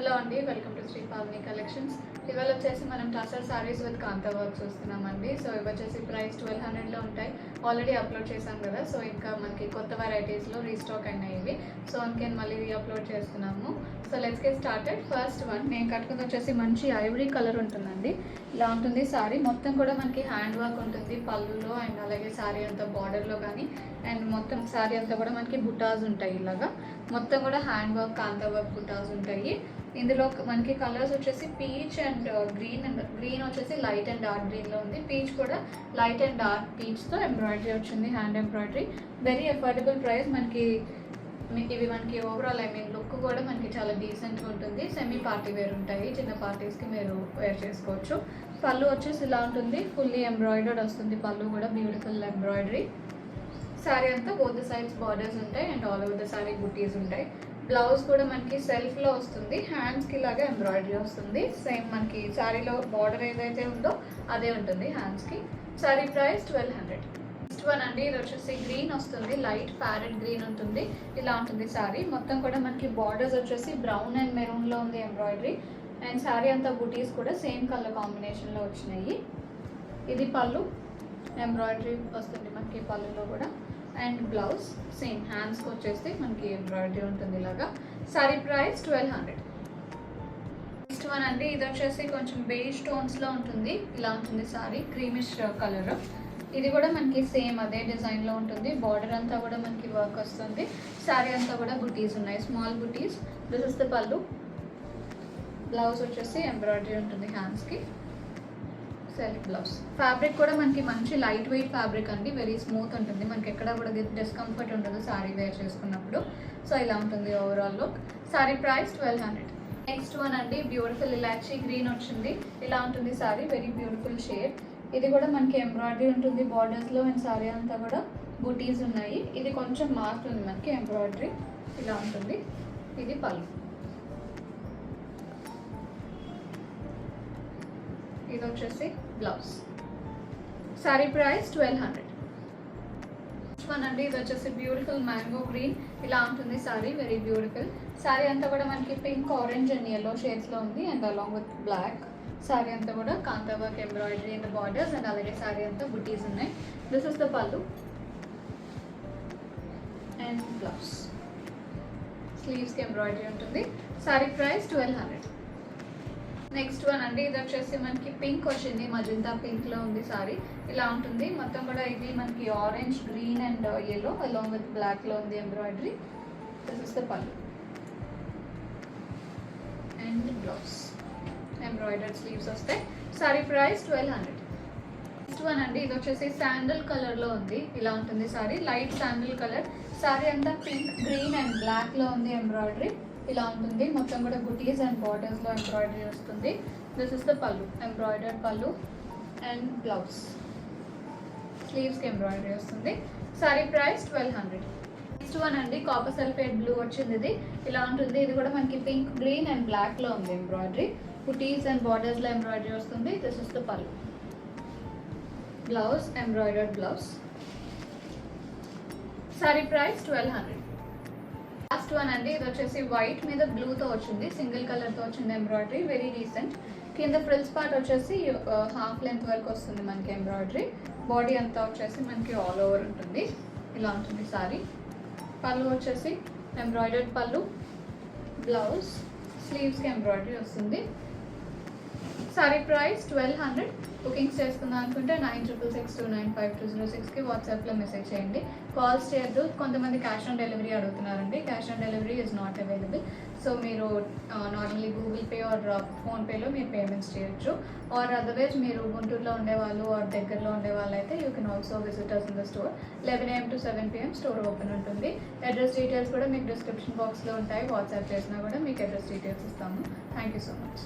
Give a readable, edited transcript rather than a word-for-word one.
Hello అండి, welcome to Shri Pavani collections. ఇవాళ వచ్చేసి మనం టసర్ సారీస్ విత్ కాంతా వర్క్ చూస్తున్నామండి. సో ఇవి వచ్చేసి ప్రైస్ 1200లో ఉంటాయి. ఆల్రెడీ అప్లోడ్ చేశాం కదా, సో ఇంకా మనకి కొత్త వెరైటీస్లో రీస్టాక్ అయినాయి ఇవి. సో అందుకని మళ్ళీ అప్లోడ్ చేస్తున్నాము. So let's get started. First one నేను కట్టుకుంది వచ్చేసి మంచి ఐవరీ కలర్ ఉంటుందండి. ఇలా ఉంటుంది సారీ. మొత్తం కూడా మనకి హ్యాండ్ వర్క్ ఉంటుంది పళ్ళులో, అండ్ అలాగే సారీ అంతా బార్డర్లో కానీ, అండ్ మొత్తం సారీ అంతా కూడా మనకి బుటాస్ ఉంటాయి. ఇలాగా మొత్తం కూడా హ్యాండ్ వర్క్, కాంతా వర్క్ బుటాస్ ఉంటాయి. ఇందులో మనకి కలర్స్ వచ్చేసి పీచ్ అండ్ గ్రీన్ వచ్చేసి లైట్ అండ్ డార్క్ గ్రీన్లో ఉంది. పీచ్ కూడా లైట్ అండ్ డార్క్ పీచ్తో ఎంబ్రాయిడరీ వచ్చింది, hand embroidery. Very affordable price. మనకి ఇవి మనకి ఓవరాల్ లుక్ కూడా మనకి చాలా డీసెంట్గా ఉంటుంది. సెమీ పార్టీ వేర్ ఉంటాయి, చిన్న పార్టీస్కి మీరు వేర్ చేసుకోవచ్చు. పళ్ళు వచ్చేసి ఇలా ఉంటుంది, ఫుల్లీ ఎంబ్రాయిడర్డ్ వస్తుంది. పళ్ళు కూడా బ్యూటిఫుల్ ఎంబ్రాయిడరీ. శారీ అంతా బోత్ సైడ్స్ బార్డర్స్ ఉంటాయి and all over the saree బుటీస్ ఉంటాయి. బ్లౌజ్ కూడా మనకి సెల్ఫ్లో వస్తుంది, హ్యాండ్స్కి ఇలాగా ఎంబ్రాయిడరీ వస్తుంది. సేమ్ మనకి శారీలో బార్డర్ ఏదైతే ఉందో అదే ఉంటుంది హ్యాండ్స్కి. శారీ ప్రైస్ 1200. నెక్స్ట్ వన్ అండి, ఇది వచ్చేసి గ్రీన్ వస్తుంది, లైట్ ప్యారెట్ గ్రీన్ ఉంటుంది. ఇలా ఉంటుంది శారీ. మొత్తం కూడా మనకి బార్డర్స్ వచ్చేసి బ్రౌన్ అండ్ మెరూన్లో ఉంది ఎంబ్రాయిడరీ. అండ్ శారీ అంతా బుటీస్ కూడా సేమ్ కలర్ కాంబినేషన్లో వచ్చినాయి. ఇది పళ్ళు, ఎంబ్రాయిడరీ వస్తుంది మనకి పళ్ళులో కూడా. అండ్ బ్లౌజ్ సేమ్ హ్యాండ్స్కి వచ్చేసి మనకి ఎంబ్రాయిడరీ ఉంటుంది ఇలాగా. Sorry price 1200. నెక్స్ట్ వన్ అండి, ఇది వచ్చేసి కొంచెం బేజ్ టోన్స్లో ఉంటుంది. ఇలా ఉంటుంది సారీ, క్రీమిష్ కలర్. ఇది కూడా మనకి సేమ్ అదే డిజైన్లో ఉంటుంది. బార్డర్ అంతా కూడా మనకి వర్క్ వస్తుంది. సారీ అంతా కూడా బుటీస్ ఉన్నాయి, small buttis. This is the పళ్ళు. బ్లౌజ్ వచ్చేసి ఎంబ్రాయిడరీ ఉంటుంది హ్యాండ్స్కి. Self blouse. ఫ్యాబ్రిక్ కూడా మనకి మంచి లైట్ వెయిట్ ఫ్యాబ్రిక్ అండి, వెరీ స్మూత్ ఉంటుంది. మనకి ఎక్కడ కూడా డిస్కంఫర్ట్ ఉండదు సారీ వేర్ చేసుకున్నప్పుడు. సో ఇలా ఉంటుంది overall look. Sorry price 1200. Next one అండి, బ్యూటిఫుల్ ఇలాచీ గ్రీన్ వచ్చింది. ఇలా ఉంటుంది సారీ, వెరీ బ్యూటిఫుల్ షేడ్. ఇది కూడా మనకి ఎంబ్రాయిడరీ ఉంటుంది బార్డర్స్లో, అండ్ సారీ అంతా కూడా బుటీస్ ఉన్నాయి. ఇది కొంచెం మారుతుంది మనకి ఎంబ్రాయిడరీ. ఇలా ఉంటుంది. ఇది పళ్ళు. ఇది వచ్చేసి blouse. Sorry price 1200. Next one అండి, ఇది వచ్చేసి బ్యూటిఫుల్ మ్యాంగో గ్రీన్. ఇలా ఉంటుంది సారీ, వెరీ బ్యూటిఫుల్. సారీ అంతా కూడా మనకి పింక్, ఆరెంజ్ అండ్ ఎల్లో షేడ్స్లో ఉంది, and along with black. Saree అంతా కూడా kantha work embroidery in the borders, and అలాగే సారీ అంతా బుటీస్ ఉన్నాయి. This is the pallu and blouse. స్లీవ్స్కి ఎంబ్రాయిడరీ ఉంటుంది. Saree price 1200. నెక్స్ట్ వన్ అండి, ఇది వచ్చేసి మనకి పింక్ వచ్చింది, మజంతా పింక్లో ఉంది సారీ. ఇలా ఉంటుంది. మొత్తం కూడా ఇది మనకి orange, green and yellow along with బ్లాక్లో ఉంది embroidery. This is the pallu and blouse. Embroidered sleeves వస్తాయి. Sorry price 1200. నెక్స్ట్ వన్ అండి, ఇది వచ్చేసి శాండల్ కలర్లో ఉంది. ఇలా ఉంటుంది sorry, light sandal colour. Sorry అంతా పింక్, గ్రీన్ అండ్ బ్లాక్లో ఉంది ఎంబ్రాయిడరీ. ఇలా ఉంటుంది. మొత్తం కూడా బుటీస్ అండ్ బార్డర్స్లో ఎంబ్రాయిడరీ వస్తుంది. దిస్ ఇస్ ద పళ్ళు, ఎంబ్రాయిడర్డ్ పళ్ళు అండ్ బ్లౌజ్. స్లీవ్స్కి ఎంబ్రాయిడరీ వస్తుంది. Sorry price 1200. నెక్స్ట్ వన్ అండి, కాపర్ సల్ఫేట్ బ్లూ వచ్చింది. ఇది ఇలా ఉంటుంది. ఇది కూడా మనకి పింక్, గ్రీన్ అండ్ బ్లాక్లో ఉంది ఎంబ్రాయిడరీ. బుటీస్ అండ్ బార్డర్స్లో ఎంబ్రాయిడరీ వస్తుంది. దిస్ ఇస్ ద పళ్ళు. Blouse, embroidered blouse. Sorry price 1200. Last one అండి, ఇది వచ్చేసి వైట్ మీద బ్లూతో వచ్చింది, సింగిల్ కలర్తో వచ్చింది ఎంబ్రాయిడరీ, వెరీ రీసెంట్. కింద ఫ్రిల్స్ పార్ట్ వచ్చేసి హాఫ్ లెంత్ వరకు వస్తుంది మనకి ఎంబ్రాయిడరీ. బాడీ అంతా వచ్చేసి మనకి ఆల్ ఓవర్ ఉంటుంది. ఇలా ఉంటుంది సారీ. పళ్ళు వచ్చేసి ఎంబ్రాయిడర్డ్ పళ్ళు, బ్లౌజ్, స్లీవ్స్కి ఎంబ్రాయిడరీ వస్తుంది. Sorry price 1200. బుకింగ్స్ చేసుకుందాం అనుకుంటే 9662952006కి వాట్సాప్లో మెసేజ్ చేయండి. కాల్స్ చేయొద్దు. కొంతమంది క్యాష్ ఆన్ డెలివరీ అడుగుతున్నారండి. Cash on delivery is not available. So మీరు నార్మల్లీ గూగుల్ పే ఆర్ ఫోన్పేలో మీరు పేమెంట్స్ చేయొచ్చు. ఆర్ అదర్వైజ్ మీరు గుంటూరులో ఉండేవాళ్ళు ఆర్ దగ్గరలో ఉండేవాళ్ళు అయితే you can also visit us in the store. 11 AM to 7 PM store open ఉంటుంది. అడ్రస్ డీటెయిల్స్ కూడా మీకు డిస్క్రిప్షన్ బాక్స్లో ఉంటాయి. వాట్సాప్ చేసినా కూడా మీకు అడ్రస్ డీటెయిల్స్ ఇస్తాము. Thank you so much.